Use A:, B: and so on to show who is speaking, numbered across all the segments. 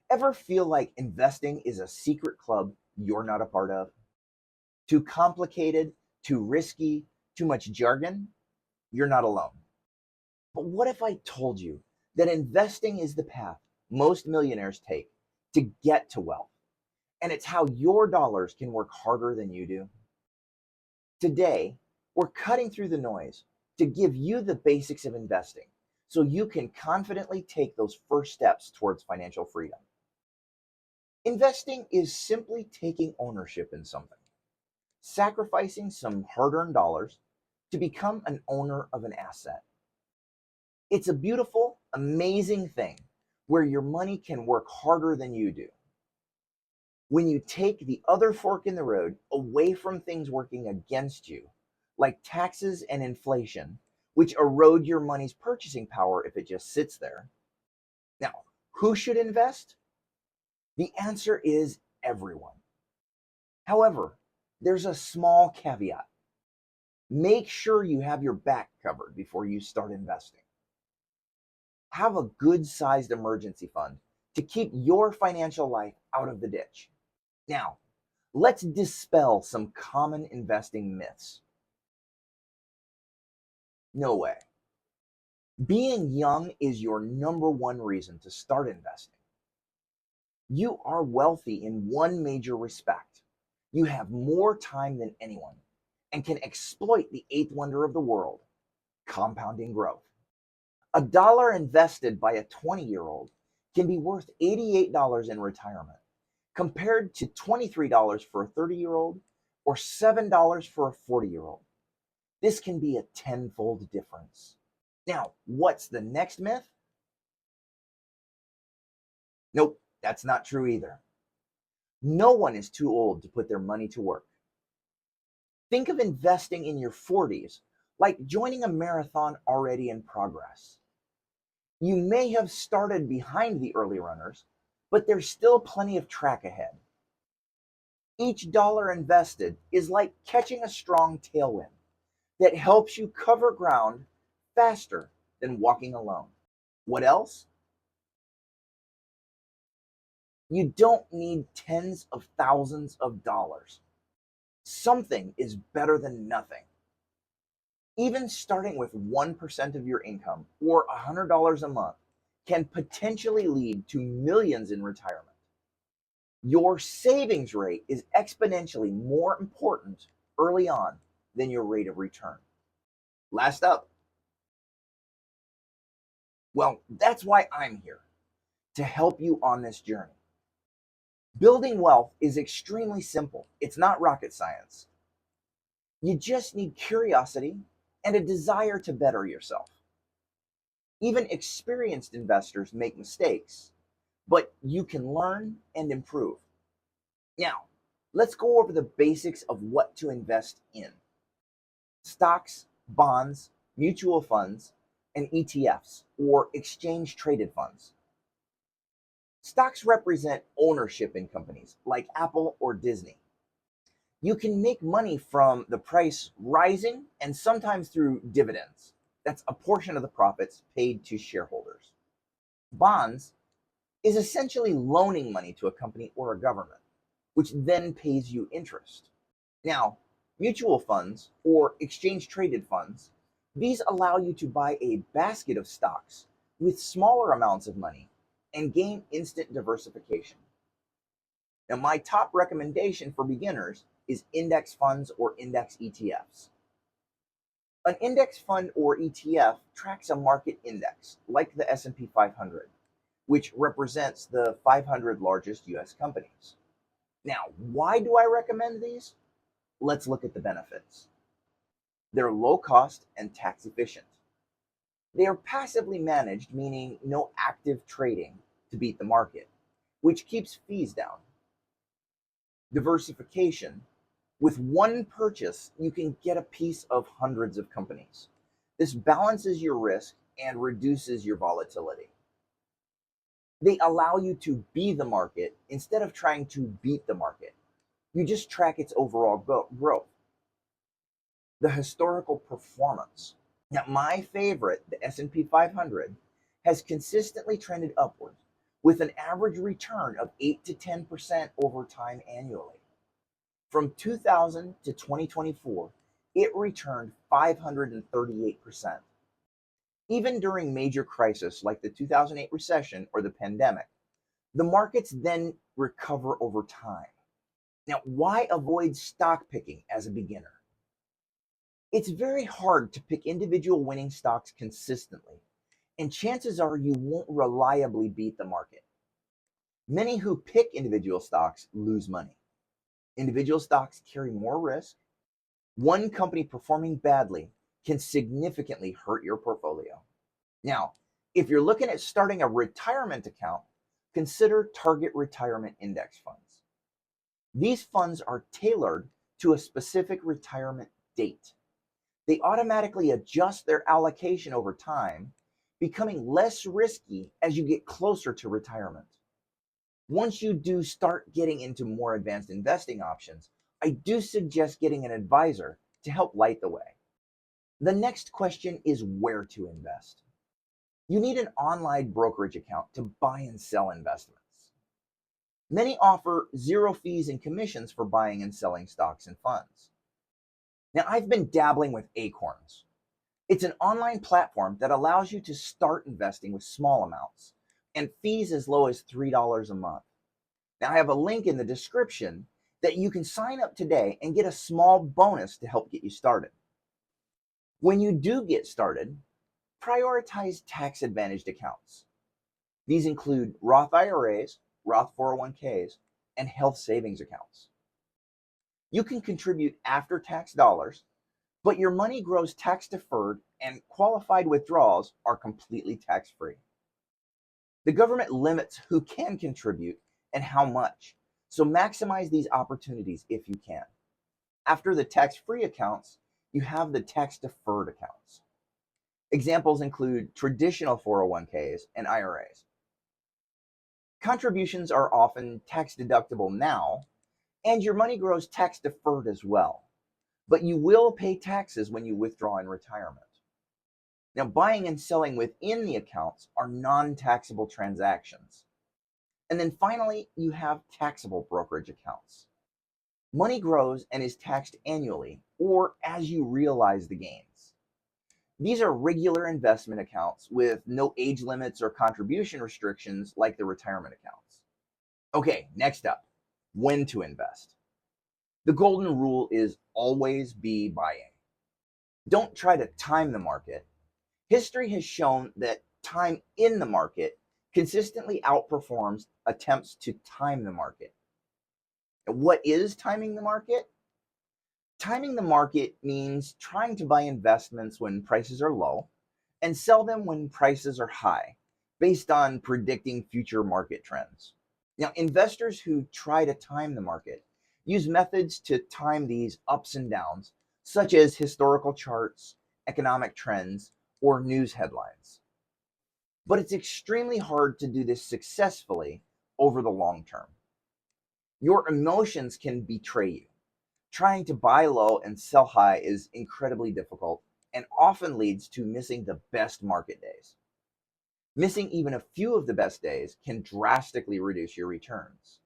A: Ever feel like investing is a secret club you're not a part of? Too complicated, too risky, too much jargon? You're not alone. But what if I told you that investing is the path most millionaires take to get to wealth? And it's how your dollars can work harder than you do? Today, we're cutting through the noise to give you the basics of investing so you can confidently take those first steps towards financial freedom. Investing is simply taking ownership in something, sacrificing some hard earned dollars to become an owner of an asset. It's a beautiful, amazing thing where your money can work harder than you do. When you take the other fork in the road away from things working against you, like taxes and inflation, which erode your money's purchasing power if it just sits there. Now, who should invest? The answer is everyone. However, there's a small caveat. Make sure you have your back covered before you start investing. Have a good sized emergency fund to keep your financial life out of the ditch. Now, let's dispel some common investing myths. No way. Being young is your number one reason to start investing. You are wealthy in one major respect. You have more time than anyone and can exploit the eighth wonder of the world, compounding growth. $1 invested by a 20-year-old can be worth $88 in retirement, compared to $23 for a 30-year-old or $7 for a 40-year-old. This can be a tenfold difference. Now, what's the next myth? Nope, that's not true either. No one is too old to put their money to work. Think of investing in your 40s like joining a marathon already in progress. You may have started behind the early runners, but there's still plenty of track ahead. Each dollar invested is like catching a strong tailwind that helps you cover ground faster than walking alone. What else? You don't need tens of thousands of dollars. Something is better than nothing. Even starting with 1% of your income or $100 a month can potentially lead to millions in retirement. Your savings rate is exponentially more important early on than your rate of return. Last up, well, that's why I'm here, to help you on this journey. Building wealth is extremely simple. It's not rocket science. You just need curiosity and a desire to better yourself. Even experienced investors make mistakes, but you can learn and improve. Now, let's go over the basics of what to invest in: stocks, bonds, mutual funds, and ETFs, or exchange traded funds. Stocks represent ownership in companies like Apple or Disney. You can make money from the price rising and sometimes through dividends. That's a portion of the profits paid to shareholders. Bonds is essentially loaning money to a company or a government, which then pays you interest. Now, mutual funds or exchange traded funds, these allow you to buy a basket of stocks with smaller amounts of money and gain instant diversification. Now, my top recommendation for beginners is index funds or index ETFs. An index fund or ETF tracks a market index like the S&P 500, which represents the 500 largest US companies. Now, why do I recommend these? Let's look at the benefits. They're low cost and tax efficient. They are passively managed, meaning no active trading to beat the market, which keeps fees down. Diversification. With one purchase, you can get a piece of hundreds of companies. This balances your risk and reduces your volatility. They allow you to be the market instead of trying to beat the market. You just track its overall growth. The historical performance. Now, my favorite, the S&P 500, has consistently trended upwards with an average return of 8 to 10% over time annually. From 2000 to 2024, it returned 538%. Even during major crises like the 2008 recession or the pandemic, the markets then recover over time. Now, why avoid stock picking as a beginner? It's very hard to pick individual winning stocks consistently, and chances are you won't reliably beat the market. Many who pick individual stocks lose money. Individual stocks carry more risk. One company performing badly can significantly hurt your portfolio. Now, if you're looking at starting a retirement account, consider target retirement index funds. These funds are tailored to a specific retirement date. They automatically adjust their allocation over time, becoming less risky as you get closer to retirement. Once you do start getting into more advanced investing options, I do suggest getting an advisor to help light the way. The next question is where to invest. You need an online brokerage account to buy and sell investments. Many offer zero fees and commissions for buying and selling stocks and funds. Now, I've been dabbling with Acorns. It's an online platform that allows you to start investing with small amounts and fees as low as $3 a month. Now, I have a link in the description that you can sign up today and get a small bonus to help get you started. When you do get started, prioritize tax-advantaged accounts. These include Roth IRAs, Roth 401ks, and health savings accounts. You can contribute after-tax dollars, but your money grows tax-deferred and qualified withdrawals are completely tax-free. The government limits who can contribute and how much, so maximize these opportunities if you can. After the tax-free accounts, you have the tax-deferred accounts. Examples include traditional 401ks and IRAs. Contributions are often tax-deductible now, and your money grows tax-deferred as well, but you will pay taxes when you withdraw in retirement. Now, buying and selling within the accounts are non-taxable transactions. And then finally, you have taxable brokerage accounts. Money grows and is taxed annually or as you realize the gains. These are regular investment accounts with no age limits or contribution restrictions like the retirement accounts. Okay, next up, when to invest. The golden rule is always be buying. Don't try to time the market. History has shown that time in the market consistently outperforms attempts to time the market. And what is timing the market? Timing the market means trying to buy investments when prices are low and sell them when prices are high, based on predicting future market trends. Now, investors who try to time the market use methods to time these ups and downs, such as historical charts, economic trends, or news headlines. But it's extremely hard to do this successfully over the long term. Your emotions can betray you. Trying to buy low and sell high is incredibly difficult and often leads to missing the best market days. Missing even a few of the best days can drastically reduce your returns.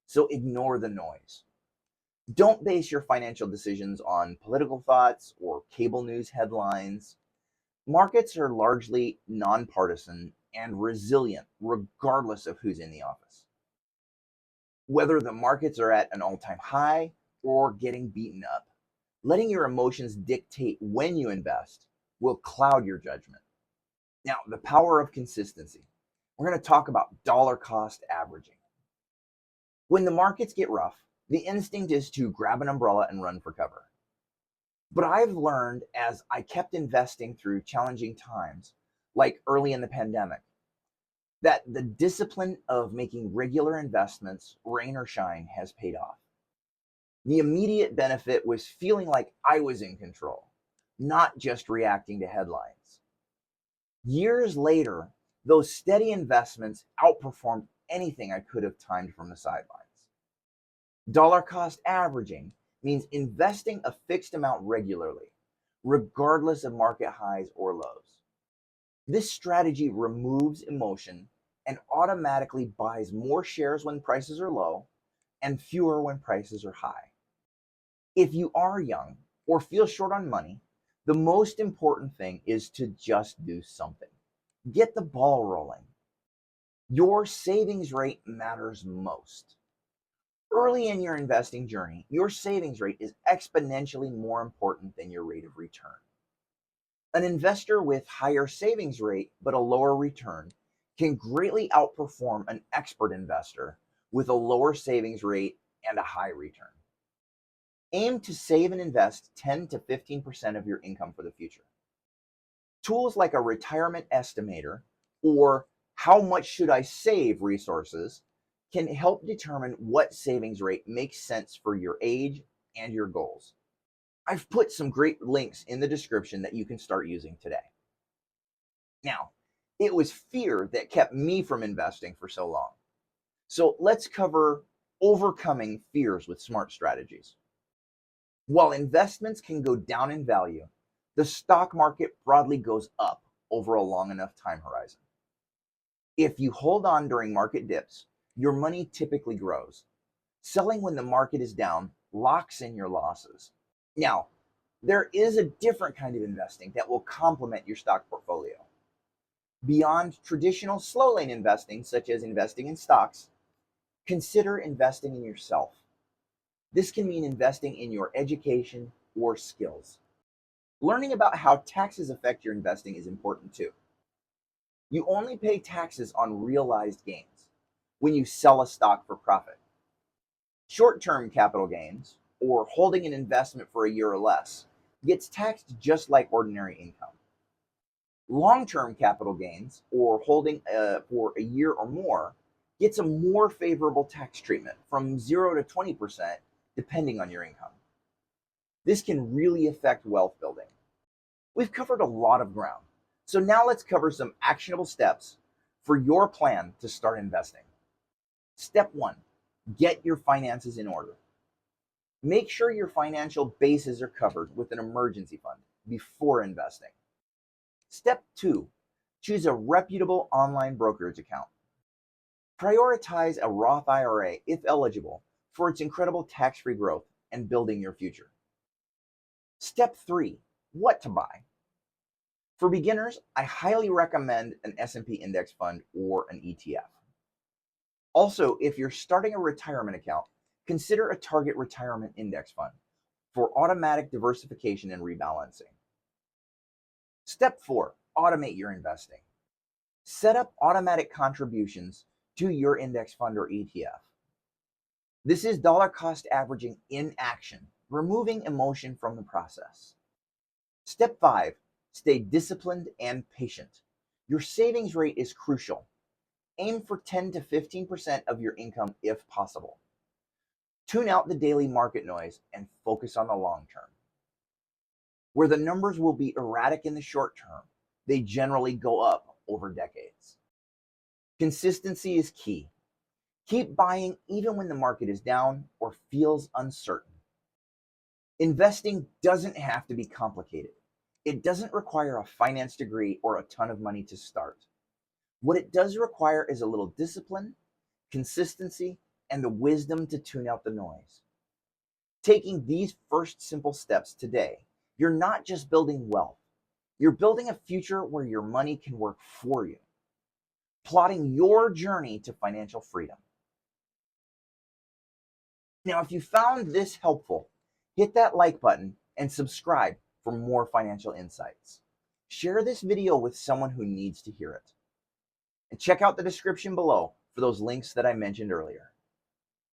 A: So ignore the noise. Don't base your financial decisions on political thoughts or cable news headlines. Markets are largely nonpartisan and resilient regardless of who's in the office. Whether the markets are at an all-time high or getting beaten up, letting your emotions dictate when you invest will cloud your judgment. Now, the power of consistency. We're going to talk about dollar cost averaging. When the markets get rough, the instinct is to grab an umbrella and run for cover. But I've learned as I kept investing through challenging times, like early in the pandemic, that the discipline of making regular investments, rain or shine, has paid off. The immediate benefit was feeling like I was in control, not just reacting to headlines. Years later, those steady investments outperformed anything I could have timed from the sidelines. Dollar cost averaging means investing a fixed amount regularly, regardless of market highs or lows. This strategy removes emotion and automatically buys more shares when prices are low and fewer when prices are high. If you are young or feel short on money, the most important thing is to just do something. Get the ball rolling. Your savings rate matters most. Early in your investing journey, your savings rate is exponentially more important than your rate of return. An investor with higher savings rate but a lower return can greatly outperform an expert investor with a lower savings rate and a high return. Aim to save and invest 10 to 15% of your income for the future. Tools like a retirement estimator or how much should I save resources can help determine what savings rate makes sense for your age and your goals. I've put some great links in the description that you can start using today. Now, it was fear that kept me from investing for so long. So let's cover overcoming fears with smart strategies. While investments can go down in value, the stock market broadly goes up over a long enough time horizon. If you hold on during market dips, your money typically grows. Selling when the market is down locks in your losses. Now, there is a different kind of investing that will complement your stock portfolio. Beyond traditional slow lane investing, such as investing in stocks, consider investing in yourself. This can mean investing in your education or skills. Learning about how taxes affect your investing is important too. You only pay taxes on realized gains when you sell a stock for profit. Short-term capital gains, or holding an investment for a year or less, gets taxed just like ordinary income. Long-term capital gains, or holding for a year or more, gets a more favorable tax treatment from 0 to 20% depending on your income. This can really affect wealth building. We've covered a lot of ground, so now let's cover some actionable steps for your plan to start investing. Step 1, get your finances in order. Make sure your financial bases are covered with an emergency fund before investing. Step 2, choose a reputable online brokerage account. Prioritize a Roth IRA, if eligible, for its incredible tax-free growth and building your future. Step 3, what to buy. For beginners, I highly recommend an S&P index fund or an ETF. Also, if you're starting a retirement account, consider a target retirement index fund for automatic diversification and rebalancing. Step 4, automate your investing. Set up automatic contributions to your index fund or ETF. This is dollar cost averaging in action, removing emotion from the process. Step 5, stay disciplined and patient. Your savings rate is crucial. Aim for 10 to 15% of your income if possible. Tune out the daily market noise and focus on the long term. Where the numbers will be erratic in the short term, they generally go up over decades. Consistency is key. Keep buying even when the market is down or feels uncertain. Investing doesn't have to be complicated. It doesn't require a finance degree or a ton of money to start. What it does require is a little discipline, consistency, and the wisdom to tune out the noise. Taking these first simple steps today, you're not just building wealth, you're building a future where your money can work for you, plotting your journey to financial freedom. Now, if you found this helpful, hit that like button and subscribe for more financial insights. Share this video with someone who needs to hear it. And check out the description below for those links that I mentioned earlier.